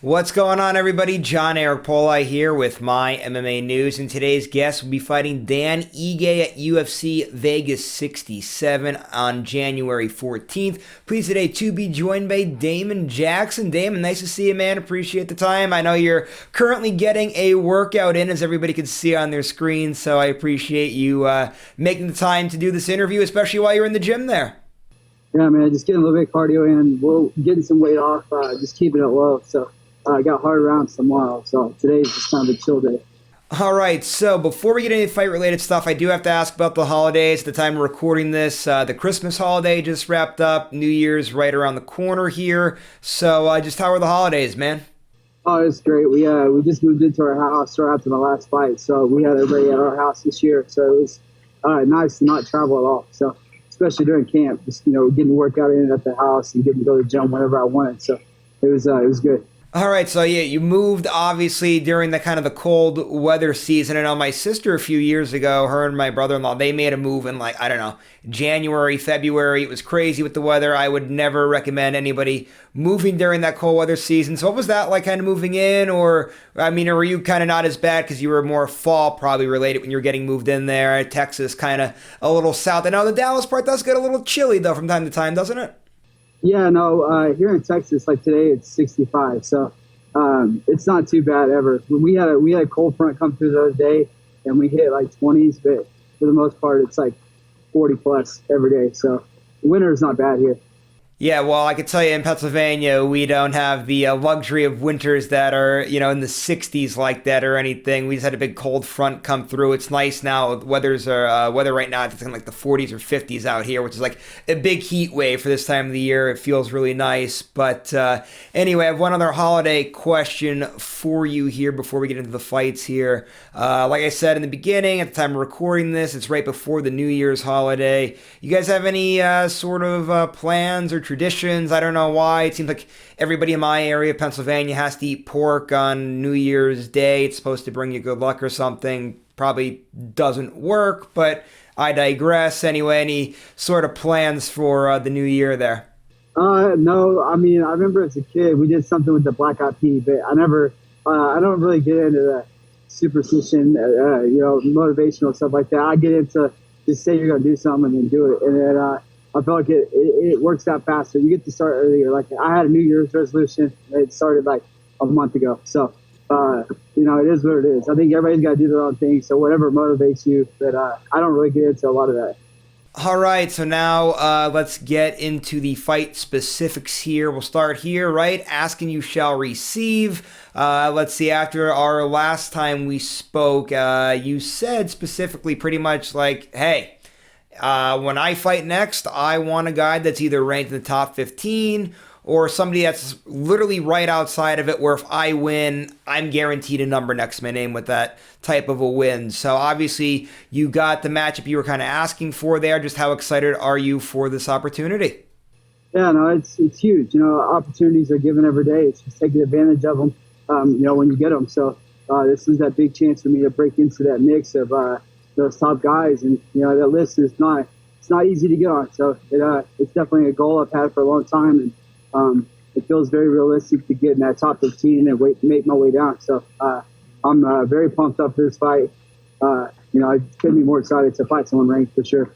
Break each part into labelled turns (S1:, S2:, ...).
S1: What's going on, everybody? John Eric Poli here with My MMA News, and today's guest will be fighting Dan Ige at UFC Vegas 67 on January 14th. Pleased today to be joined by Damon Jackson. Damon, nice to see you, man. Appreciate the time. I know you're currently getting a workout in, as everybody can see on their screen, so I appreciate you making the time to do this interview, especially while you're in the gym there.
S2: Yeah, man, just getting a little bit of cardio in. We're getting some weight off, just keeping it low. So I got hard rounds tomorrow, so today's just kind of a chill day.
S1: All right, so before we get into fight-related stuff, I do have to ask about the holidays. At the time of recording this, the Christmas holiday just wrapped up. New Year's right around the corner here. So just how are the holidays, man?
S2: Oh, it's great. We just moved into our house right after my last fight, so we had everybody at our house this year. So it was nice to not travel at all. So especially during camp, just getting to work out in at the house and getting to go to the gym whenever I wanted. So it was good.
S1: All right, so yeah, you moved obviously during the kind of the cold weather season. I know my sister a few years ago, her and my brother-in-law, they made a move in like, I don't know, January, February. It was crazy with the weather. I would never recommend anybody moving during that cold weather season. So what was that like, kind of moving in? Or were you kind of not as bad because you were more fall probably related when you were getting moved in there? Texas kind of a little south. I know the Dallas part does get a little chilly though from time to time, doesn't it?
S2: Yeah, no, here in Texas, like today, it's 65, so it's not too bad ever. We had a cold front come through the other day, and we hit like 20s, but for the most part, it's like 40 plus every day. So winter is not bad here.
S1: Yeah, well, I could tell you in Pennsylvania, we don't have the luxury of winters that are, in the 60s like that or anything. We just had a big cold front come through. It's nice now. Weather right now, it's in like the 40s or 50s out here, which is like a big heat wave for this time of the year. It feels really nice. But anyway, I have one other holiday question for you here before we get into the fights here. Like I said in the beginning, at the time of recording this, it's right before the New Year's holiday. You guys have any sort of plans or traditions? I don't know why. It seems like everybody in my area, Pennsylvania, has to eat pork on New Year's Day. It's supposed to bring you good luck or something. Probably doesn't work, but I digress. Anyway, any sort of plans for the new year there?
S2: No, I mean, I remember as a kid, we did something with the black eyed pea, but I don't really get into the superstition, motivational stuff like that. I get into just say you're going to do something and then do it. And then, I feel like it works out faster. You get to start earlier. Like I had a New Year's resolution. It started like a month ago. So, it is what it is. I think everybody's got to do their own thing. So whatever motivates you. But I don't really get into a lot of that.
S1: All right, so now let's get into the fight specifics here. We'll start here, right? Asking you shall receive. Let's see, after our last time we spoke, you said specifically pretty much like, hey, when I fight next, I want a guy that's either ranked in the top 15 or somebody that's literally right outside of it, where if I win, I'm guaranteed a number next to my name with that type of a win. So obviously you got the matchup you were kind of asking for there. Just how excited are you for this opportunity?
S2: Yeah, no, it's huge. Opportunities are given every day. It's just taking advantage of them, when you get them. So this is that big chance for me to break into that mix of those top guys, and that list is not easy to get on. So it's definitely a goal I've had for a long time, and it feels very realistic to get in that top 15 and make my way down. So I'm very pumped up for this fight. I couldn't be more excited to fight someone ranked for sure.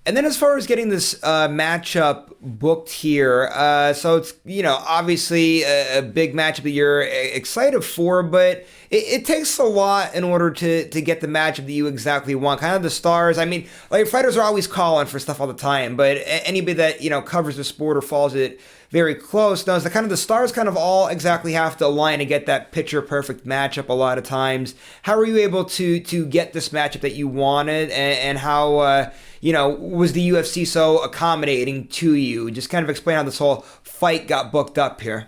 S1: And then as far as getting this matchup booked here, so it's, obviously a big matchup that you're excited for, but it takes a lot in order to get the matchup that you exactly want. Kind of the stars. I mean, like fighters are always calling for stuff all the time, but anybody that, covers the sport or follows it very close knows that kind of the stars kind of all exactly have to align to get that picture perfect matchup a lot of times. How were you able to get this matchup that you wanted, and how was the UFC so accommodating to you? Just kind of explain how this whole fight got booked up here.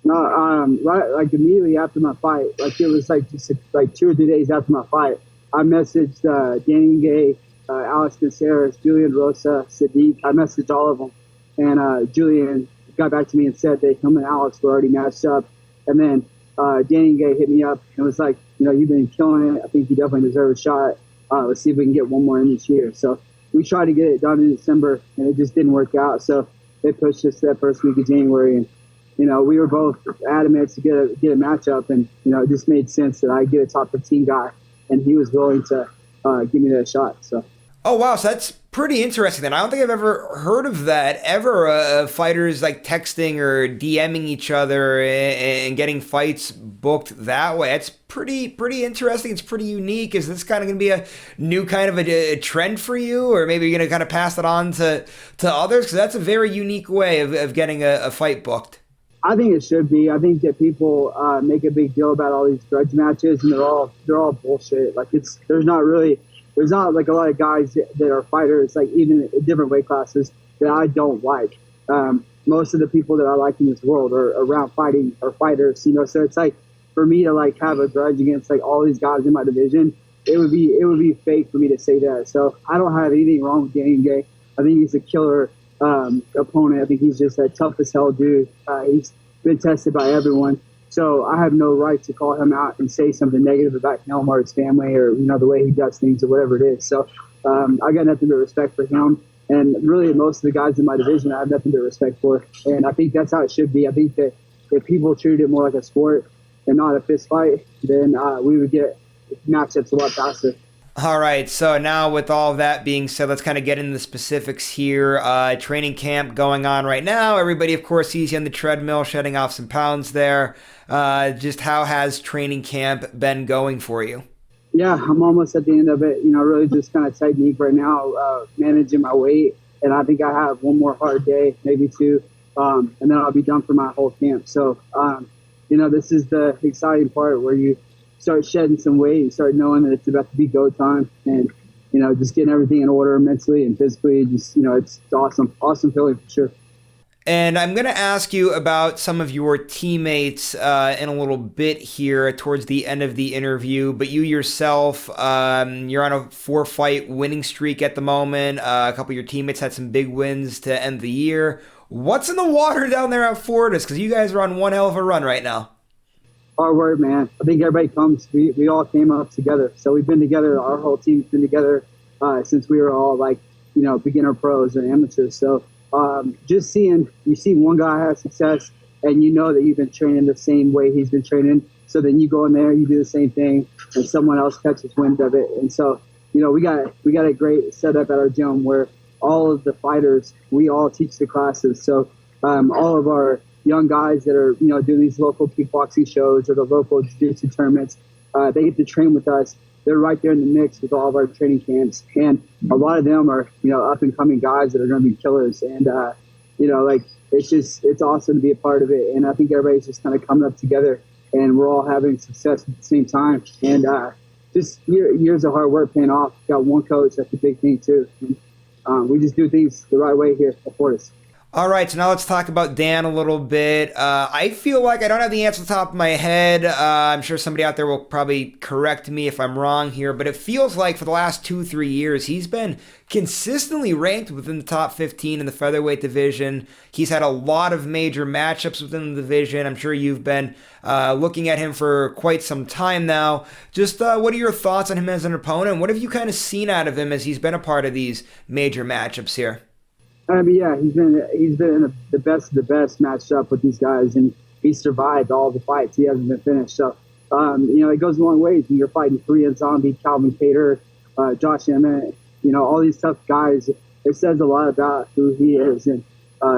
S2: No, right, like immediately after my fight, like it was like just like 2 or 3 days after my fight, I messaged Dan Ige, Alex Caceres, Julian Rosa, Sadiq. I messaged all of them, and Julian got back to me and said that him and Alex were already matched up. And then Dan Ige hit me up and was like, you've been killing it. I think you definitely deserve a shot. Let's see if we can get one more in this year. So we tried to get it done in December, and it just didn't work out. So they pushed us that first week of January, and we were both adamant to get a matchup, and it just made sense that I get a top 15 guy, and he was willing to give me that shot. So.
S1: Oh wow, so that's pretty interesting. Then I don't think I've ever heard of that ever. Fighters like texting or DMing each other and getting fights booked that way. It's pretty interesting. It's pretty unique. Is this kind of going to be a new kind of a trend for you, or maybe you're going to kind of pass it on to others? Because that's a very unique way of getting a fight booked.
S2: I think it should be. I think that people make a big deal about all these grudge matches, and they're all bullshit. Like there's not like a lot of guys that are fighters, like even in different weight classes, that I don't like. Most of the people that I like in this world are around fighting or fighters, So it's like for me to like have a grudge against like all these guys in my division, it would be fake for me to say that. So I don't have anything wrong with Dan Ige. I think he's a killer opponent. I think he's just a tough as hell dude. He's been tested by everyone. So I have no right to call him out and say something negative about him or his family or, the way he does things or whatever it is. So I got nothing but respect for him. And really most of the guys in my division, I have nothing but respect for. And I think that's how it should be. I think that if people treated it more like a sport and not a fist fight, then we would get matchups a lot faster.
S1: All right, so now with all of that being said, let's kind of get into the specifics here. Training camp going on right now. Everybody, of course, sees you on the treadmill, shedding off some pounds there. Just how has training camp been going for you?
S2: Yeah, I'm almost at the end of it. Really just kind of technique right now, managing my weight. And I think I have one more hard day, maybe two, and then I'll be done for my whole camp. So, this is the exciting part where you start shedding some weight, you start knowing that it's about to be go time, and just getting everything in order mentally and physically. Just it's awesome feeling for sure.
S1: And I'm going to ask you about some of your teammates in a little bit here towards the end of the interview. But you yourself, you're on a 4-fight winning streak at the moment. A couple of your teammates had some big wins to end the year. What's in the water down there at Fortis? Because you guys are on one hell of a run right now.
S2: Hard work, man. I think everybody comes. We all came up together. So we've been together. Our whole team's been together since we were all beginner pros or amateurs. So just you see one guy have success, and that you've been training the same way he's been training. So then you go in there, you do the same thing, and someone else catches wind of it. And so we got a great setup at our gym where all of the fighters, we all teach the classes. So all of our young guys that are, doing these local kickboxing shows or the local jiu-jitsu tournaments, they get to train with us. They're right there in the mix with all of our training camps. And a lot of them are, up and coming guys that are going to be killers. And, it's awesome to be a part of it. And I think everybody's just kind of coming up together and we're all having success at the same time. And just years of hard work paying off. Got one coach, that's a big thing too. And, we just do things the right way here at Fortis.
S1: All right, so now let's talk about Dan a little bit. I feel like I don't have the answer at the top of my head. I'm sure somebody out there will probably correct me if I'm wrong here, but it feels like for the last 2-3 years, he's been consistently ranked within the top 15 in the featherweight division. He's had a lot of major matchups within the division. I'm sure you've been looking at him for quite some time now. Just what are your thoughts on him as an opponent? What have you kind of seen out of him as he's been a part of these major matchups here?
S2: Yeah, he's been in the best of the best matched up with these guys, and he survived all the fights. He hasn't been finished. So, it goes a long ways when you're fighting Korean Zombie, Calvin Cater, Josh Emmett, all these tough guys. It says a lot about who he is and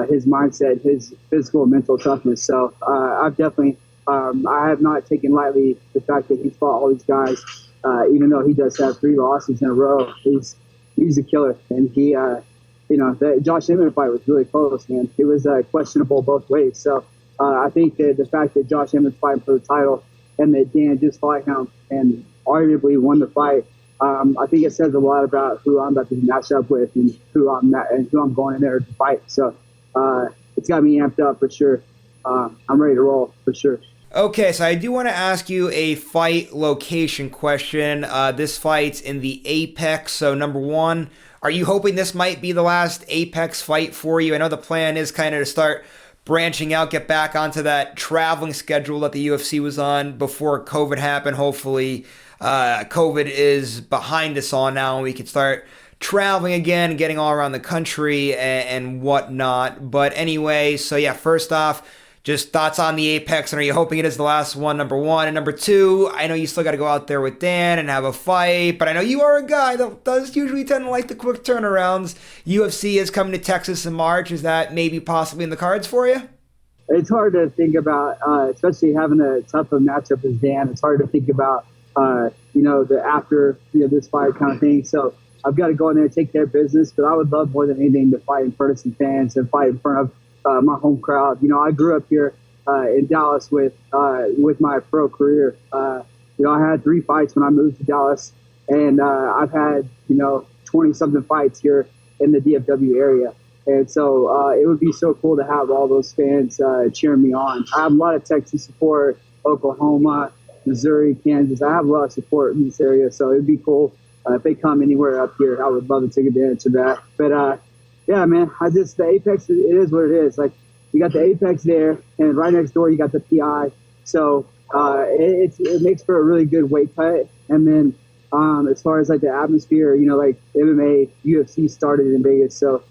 S2: his mindset, his physical and mental toughness. So I've definitely, I have not taken lightly the fact that he's fought all these guys, even though he does have 3 losses in a row. He's a killer, and he. The Josh Emmett fight was really close, man. It was questionable both ways. So I think that the fact that Josh Emmett's fighting for the title and that Dan just fought him and arguably won the fight, I think it says a lot about who I'm about to match up with and who I'm going in there to fight. So it's got me amped up for sure. I'm ready to roll for sure.
S1: Okay, so I do want to ask you a fight location question. This fight's in the Apex. So number one, are you hoping this might be the last Apex fight for you? I know the plan is kind of to start branching out, get back onto that traveling schedule that the UFC was on before COVID happened. Hopefully, COVID is behind us all now and we can start traveling again, getting all around the country and whatnot. But anyway, so yeah, first off, just thoughts on the Apex, and are you hoping it is the last one, number one? And number two, I know you still got to go out there with Dan and have a fight, but I know you are a guy that does usually tend to like the quick turnarounds. UFC is coming to Texas in March. Is that maybe possibly in the cards for you?
S2: It's hard to think about, especially having a tough a matchup as Dan. It's hard to think about, the after this fight kind of thing. So I've got to go in there and take care of business. But I would love more than anything to fight in front of some fans and fight in front of my home crowd. I grew up here in Dallas with my pro career. I had 3 fights when I moved to Dallas, and I've had 20-something fights here in the DFW area. And so it would be so cool to have all those fans cheering me on. I have a lot of Texas support, Oklahoma, Missouri, Kansas. I have a lot of support in this area, so it'd be cool if they come anywhere up here. I would love to take advantage of that. But yeah, man, the Apex, it is what it is. Like, you got the Apex there, and right next door you got the PI. So it makes for a really good weight cut. And then as far as like the atmosphere, like MMA, UFC started in Vegas, so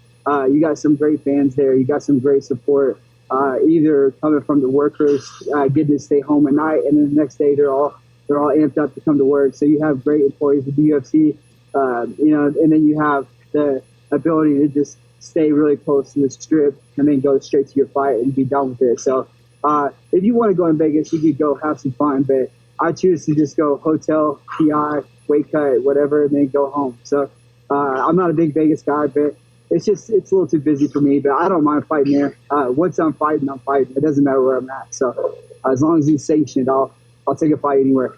S2: you got some great fans there. You got some great support, either coming from the workers getting to stay home at night, and then the next day they're all amped up to come to work. So you have great employees with the UFC, and then you have the ability to just stay really close to the strip and then go straight to your fight and be done with it. So if you want to go in Vegas, you could go have some fun, but I choose to just go hotel, PI, weight cut, whatever, and then go home. So I'm not a big Vegas guy, but it's a little too busy for me, but I don't mind fighting there. Once I'm fighting, I'm fighting. It doesn't matter where I'm at. So as long as he's sanctioned, I'll take a fight anywhere.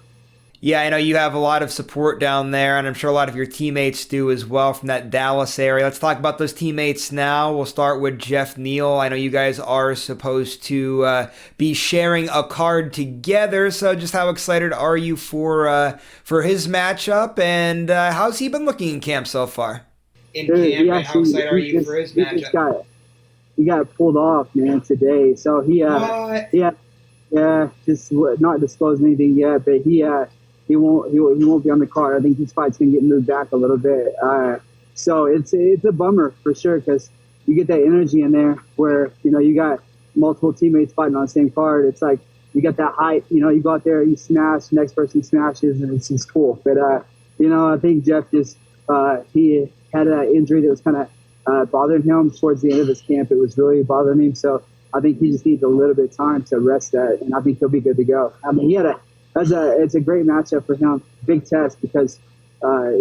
S1: Yeah, I know you have a lot of support down there, and I'm sure a lot of your teammates do as well from that Dallas area. Let's talk about those teammates now. We'll start with Jeff Neal. I know you guys are supposed to be sharing a card together, so just how excited are you for his matchup, and how's he been looking in camp so far?
S2: How excited are you for his matchup? He got pulled off, man, today. So just not disclosing anything yet, but he won't be on the card. I think his fight's gonna get moved back a little bit. So it's a bummer for sure, because you get that energy in there where you got multiple teammates fighting on the same card. It's like you got that hype. You go out there, you smash, the next person smashes, and it's just cool. But I think Jeff just he had an injury that was kind of bothering him towards the end of his camp. It was really bothering him. So I think he just needs a little bit of time to rest that, and I think he'll be good to go. I mean, it's a great matchup for him. Big test, because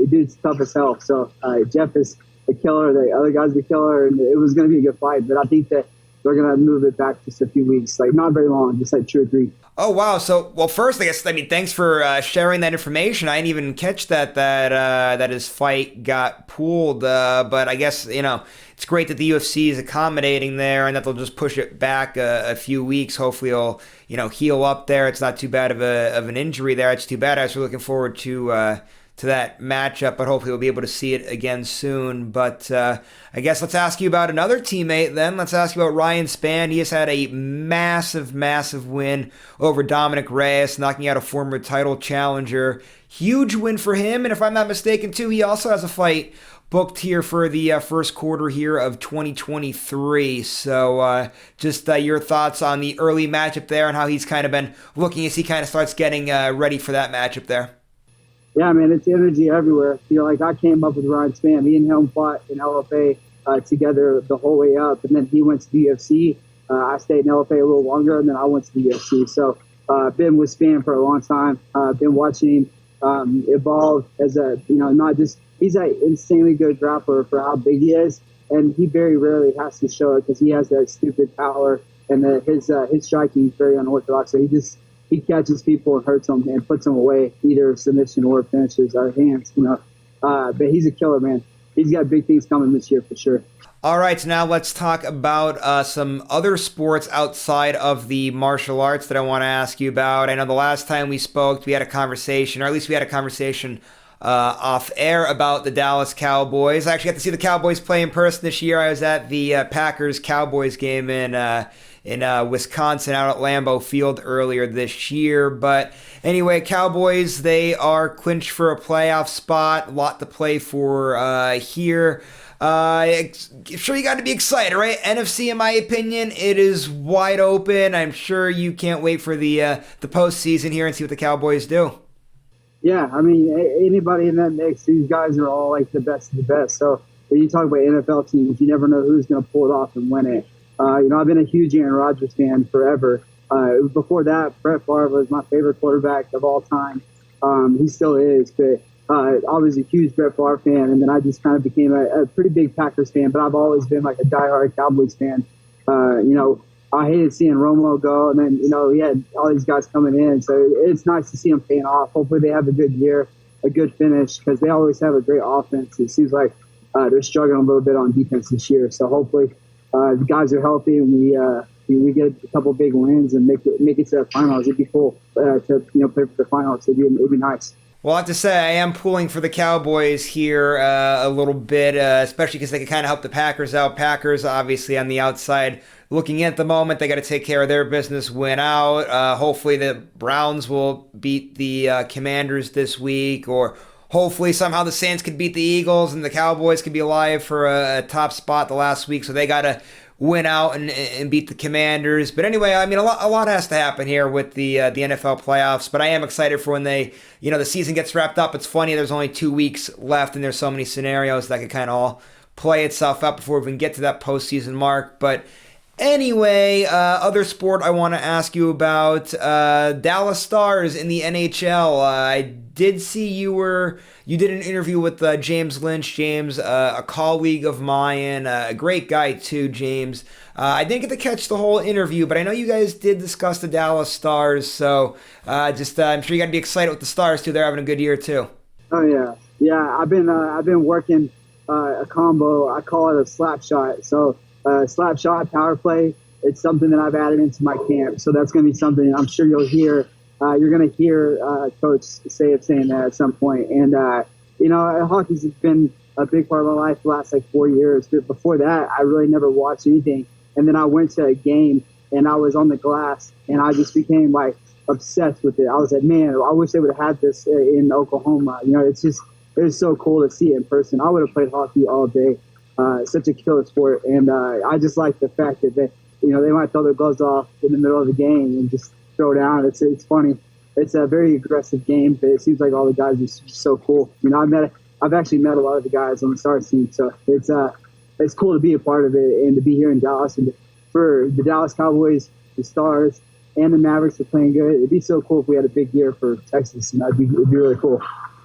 S2: dude's tough as hell. So Jeff is a killer. The other guy's the killer, and it was going to be a good fight. But I think that they're going to move it back just a few weeks, like not very long, just like 2 or 3.
S1: Oh, wow. So, well, first, thanks for sharing that information. I didn't even catch that his fight got pulled. But I guess, it's great that the UFC is accommodating there and that they'll just push it back a few weeks. Hopefully he'll, heal up there. It's not too bad of an injury there. It's too bad. I was really looking forward to that matchup, but hopefully we'll be able to see it again soon. But I guess let's ask you about another teammate then. Let's ask you about Ryan Spann. He has had a massive, massive win over Dominic Reyes, knocking out a former title challenger. Huge win for him, and if I'm not mistaken too, he also has a fight booked here for the first quarter here of 2023. So just your thoughts on the early matchup there and how he's kind of been looking as he kind of starts getting ready for that matchup there.
S2: Yeah, man, it's energy everywhere. Like I came up with Ryan Spann. Me and him fought in LFA together the whole way up, and then he went to the UFC. I stayed in LFA a little longer, and then I went to the UFC. So been with Spann for a long time. Been watching him evolve as he's an insanely good grappler for how big he is, and he very rarely has to show it because he has that stupid power, and his striking is very unorthodox. So he catches people and hurts them and puts them away, either submission or finishes our hands, But he's a killer, man. He's got big things coming this year for sure.
S1: All right, so now let's talk about some other sports outside of the martial arts that I want to ask you about. I know the last time we spoke, we had a conversation, or at least we had a conversation off air about the Dallas Cowboys. I actually got to see the Cowboys play in person this year. I was at the Packers-Cowboys game in in Wisconsin out at Lambeau Field earlier this year. But anyway, Cowboys, they are clinched for a playoff spot. A lot to play for here. I'm sure you got to be excited, right? NFC, in my opinion, it is wide open. I'm sure you can't wait for the postseason here and see what the Cowboys do.
S2: Yeah, I mean, anybody in that mix, these guys are all like the best of the best. So when you talk about NFL teams, you never know who's going to pull it off and win it. I've been a huge Aaron Rodgers fan forever. Before that, Brett Favre was my favorite quarterback of all time. He still is, but I was a huge Brett Favre fan, and then I just kind of became a pretty big Packers fan, but I've always been like a diehard Cowboys fan. I hated seeing Romo go, and then, he had all these guys coming in, so it's nice to see them paying off. Hopefully they have a good year, a good finish, because they always have a great offense. It seems like they're struggling a little bit on defense this year, so hopefully the guys are healthy and we get a couple big wins and make it to the finals. It'd be cool to play for the finals. It'd be nice.
S1: Well, I have to say, I am pulling for the Cowboys here a little bit, especially because they can kind of help the Packers out. Packers, obviously, on the outside looking in at the moment. They got to take care of their business, win out. Hopefully the Browns will beat the Commanders this week, or hopefully somehow the Saints could beat the Eagles and the Cowboys could be alive for a top spot the last week. So they got to win out and beat the Commanders. But anyway, I mean, a lot has to happen here with the NFL playoffs. But I am excited for when the season gets wrapped up. It's funny, there's only 2 weeks left, and there's so many scenarios that could kind of all play itself out before we can get to that postseason mark. But anyway, other sport I want to ask you about, Dallas Stars in the NHL. I did see you did an interview with James Lynch. James, a colleague of mine, a great guy too, James. I didn't get to catch the whole interview, but I know you guys did discuss the Dallas Stars, so I'm sure you got to be excited with the Stars too. They're having a good year too.
S2: Oh yeah. I've been working a combo. I call it a slap shot. So slap shot, power play. It's something that I've added into my camp. So that's going to be something I'm sure you'll hear. You're going to hear Coach saying that at some point. And, hockey's been a big part of my life the last 4 years. But before that, I really never watched anything. And then I went to a game and I was on the glass and I just became obsessed with it. I was like, man, I wish they would have had this in Oklahoma. It's so cool to see it in person. I would have played hockey all day. Such a killer sport. And I just like the fact that they might throw their gloves off in the middle of the game and just throw down. It's funny. It's a very aggressive game, but it seems like all the guys are so cool. I've actually met a lot of the guys on the Stars team, so it's cool to be a part of it and to be here in Dallas. And for the Dallas Cowboys, the Stars, and the Mavericks are playing good. It'd be so cool if we had a big year for Texas, and it'd be really cool.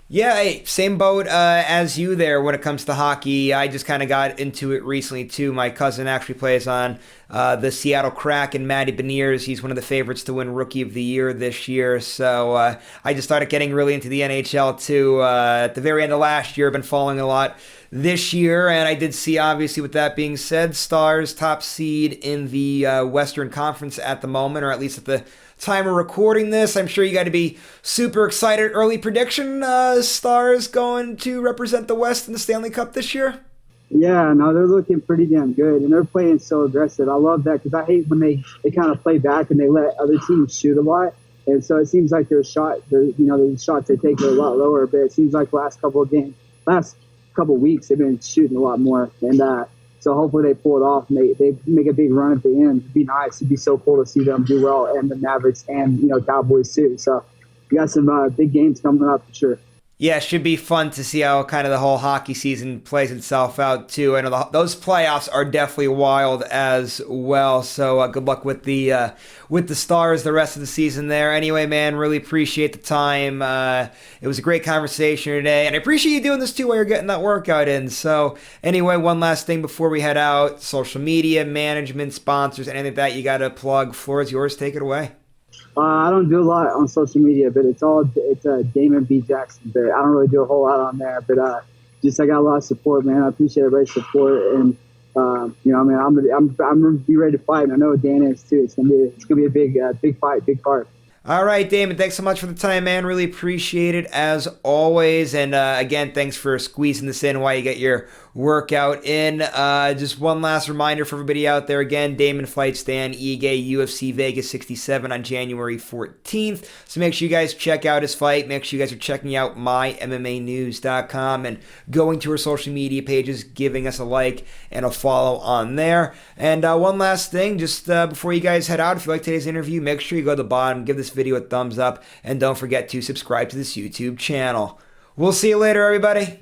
S1: Yeah, hey, same boat as you there when it comes to hockey. I just kind of got into it recently, too. My cousin actually plays on the Seattle Kraken, Matty Beniers. He's one of the favorites to win Rookie of the Year this year. So I just started getting really into the NHL, too. At the very end of last year, I've been following a lot this year. And I did see, obviously, with that being said, Stars top seed in the Western Conference at the moment, or at least at the time of recording this. I'm sure you got to be super excited. Early prediction, Stars going to represent the West in the Stanley Cup this year?
S2: Yeah, no, they're looking pretty damn good, and they're playing so aggressive. I love that because I hate when they kind of play back and they let other teams shoot a lot. And so it seems like the shots they take are a lot lower, but it seems like the last couple of weeks, they've been shooting a lot more. And so hopefully they pull it off and they make a big run at the end. It'd be nice. It'd be so cool to see them do well, and the Mavericks and Cowboys too. So we got some big games coming up for sure.
S1: Yeah, it should be fun to see how kind of the whole hockey season plays itself out too. I know those playoffs are definitely wild as well. So good luck with the Stars the rest of the season there. Anyway, man, really appreciate the time. It was a great conversation today, and I appreciate you doing this too while you're getting that workout in. So anyway, one last thing before we head out: social media, management, sponsors, anything like that you got to plug. Floor is yours. Take it away.
S2: I don't do a lot on social media, but it's Damon B. Jackson. But I don't really do a whole lot on there. But I got a lot of support, man. I appreciate everybody's support, and I'm gonna be ready to fight. And I know Dan is too. It's gonna be a big fight, big part.
S1: All right, Damon, thanks so much for the time, man. Really appreciate it as always. And again, thanks for squeezing this in while you get your workout in. Just one last reminder for everybody out there. Again, Damon fights Dan Ige, UFC Vegas 67 on January 14th. So make sure you guys check out his fight. Make sure you guys are checking out MyMMAnews.com and going to our social media pages, giving us a like and a follow on there. And one last thing, just before you guys head out, if you like today's interview, make sure you go to the bottom, give this video a thumbs up, and don't forget to subscribe to this YouTube channel. We'll see you later, everybody.